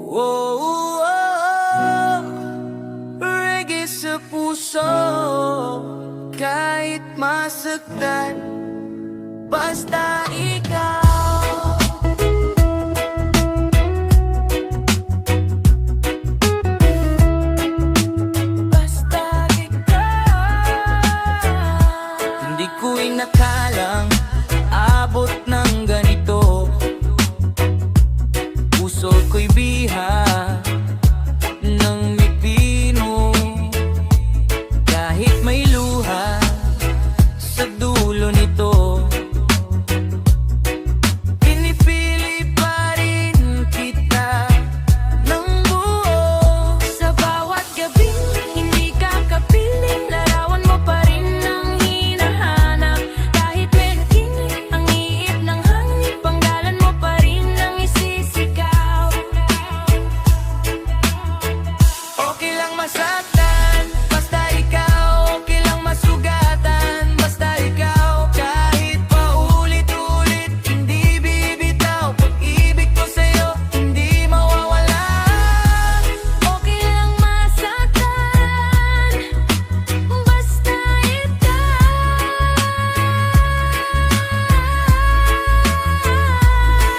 oh, oh, reggae sa puso. Kahit masaktan, basta ikaw. Basta ikaw. Hindi ko inakalang abot ng ganito. Puso ko'y biha ng mipino. Kahit may luha sa dulo nito, pinipili pa rin kita ng buo. Sa bawat gabing hindi ka kapiling, larawan mo pa rin ang hinahanap. Kahit may nakinig ang iip ng hangin, panggalan mo pa rin ang isisigaw. Okay lang masaktan, basta ikaw. Okay lang masugatan, basta ikaw. Kahit paulit-ulit, hindi bibitaw. Pag-ibig ko sa'yo, hindi mawawala. Okay lang masaktan, basta ikaw.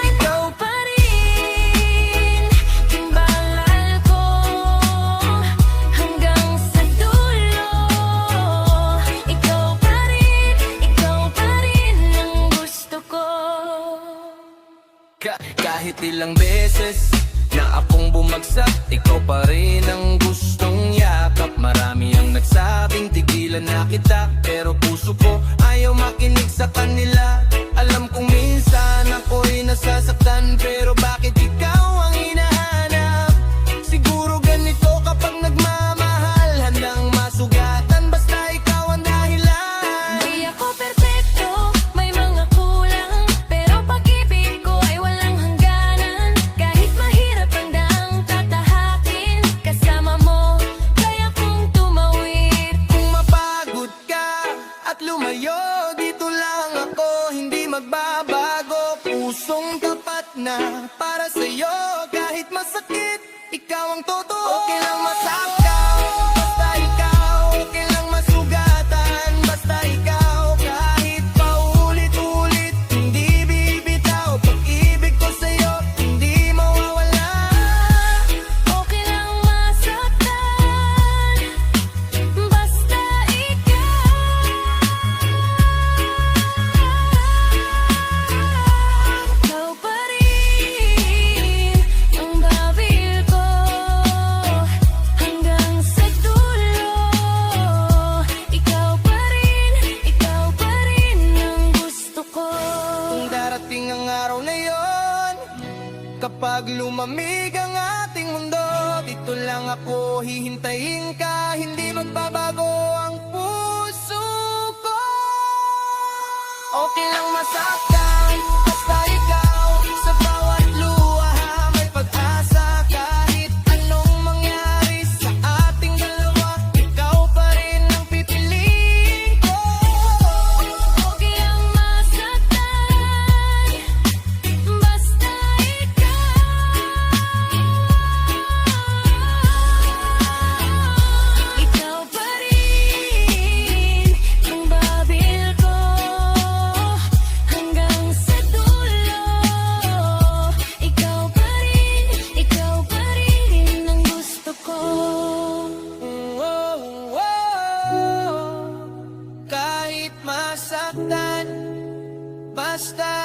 Ikaw pa rin, timbalal ko hanggang sa dulo. Ikaw pa rin ang gusto ko. Kahit ilang beses na akong bumagsak, ikaw pa rin ang gustong yakap. Marami ang nagsabing tigilan na kita, pero puso ko ayaw makinig sa kanila. Alam kong minsan ako'y nasasaktan, pero bakit ikaw ang hinahanap? Siguro ganito kapag nagmamahal, handang masugatan, basta ikaw ang dahilan. Di ako perpekto, may mga kulang, pero pag-ibig ko ay walang hangganan. Kahit mahirap handang tatahakin, kasama mo kaya kong tumawid. Kung mapagod ka at lumayo, dito lang ako, hindi magbabago. Pusong tapat na para sa'yo, kahit masakit, ikaw ang totoo. Okay lang masaktan, basta ikaw. Okay lang masugatan, basta ikaw. Kahit paulit-ulit, hindi bibitaw. Pag-ibig ko sa'yo, hindi mawawala. Okay lang masaktan, basta ikaw. Ikaw pa rin ang babil ko hanggang sa dulo. Ikaw pa rin ang gusto ko. Kung darating ang araw na yon, kapag lumamig ang ating mundo, dito lang ako, hihintayin ka. Hindi magbabago ang puso ko. Okay lang masaktan, basta ikaw. Sa bawat luha may pag-asa. Kahit anong mangyari sa ating dalawa, ikaw pa rin ang pipiliin ko. Okay lang masaktan, basta ikaw. Ikaw pa rin ang babil ko hanggang sa dulo. Ikaw pa rin ang gusto ko. Kahit masaktan, basta